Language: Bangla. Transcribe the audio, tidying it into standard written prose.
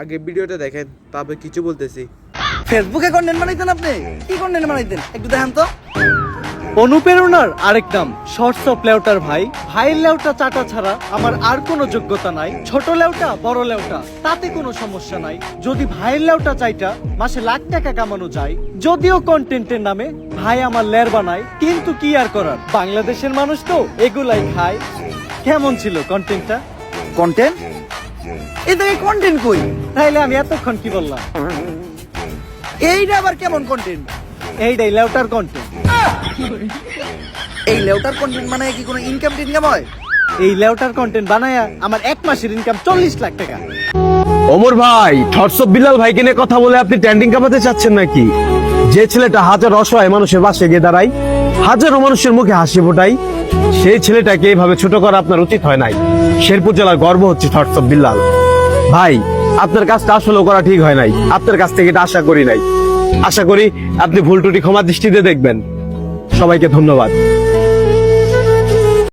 আগে ভিডিওটা দেখেন, তবে কিছু বলতেছি। ফেসবুকে কন্টেন্ট বানাইতেন আপনি? কি কন্টেন্ট বানাইতেন একটু দেখান তো। অনুপ্রেরণার আরেক নাম শর্টস অফ লেউটার ভাই। ভাইয়ের লেউটা চাটা ছাড়া আমার আর কোনো যোগ্যতা নাই। ছোট লেউটা বড় লেউটা তাতে কোনো সমস্যা নাই, যদি ভাইয়ের লেউটা চাইটা মাসে লাখ টাকা কামানো যায়। যদিও কন্টেন্টের নামে ভাই আমার লের বানায়, কিন্তু কি আর করার, বাংলাদেশের মানুষ তো এগুলাই খায়। কেমন ছিল কন্টেন্টটা? কন্টেন্ট? এই থেকে কন্টেন্ট কই? তাইলে আমি এতক্ষণ কি বললাম? এইটা আবার কেমন কন্টেন্ট? এইটাই লেউটার কন্টেন্ট। এই লেউটার কন্টেন্ট মানে কি কোনো ইনকাম টিনকাম হয়? এই লেউটার কন্টেন্ট বানায়া আমার এক মাসের ইনকাম 40 লাখ টাকা। ওমর ভাই, থটস অফ বিল্লাল ভাইকে নিয়ে কথা বলে আপনি ট্রেন্ডিং কামাতে চাচ্ছেন নাকি? যে ছেলেটা হাজার অসহায় মানুষের পাশে গিয়ে দাঁড়ায়, হাজারো মানুষের মুখে হাসি ফোটায়, সেই ছেলেটাকে এইভাবে ছোট করা আপনার উচিত হয় নাই। শেরপুর জেলার গর্ব হচ্ছে থটস অফ বিল্লাল ভাই। আপনার কাজটা আসলেও করা ঠিক হয় নাই, আপনার কাছ থেকে এটা আশা করি নাই। আশা করি আপনি ভুল ত্রুটি ক্ষমা দৃষ্টিতে দেখবেন। সবাইকে ধন্যবাদ।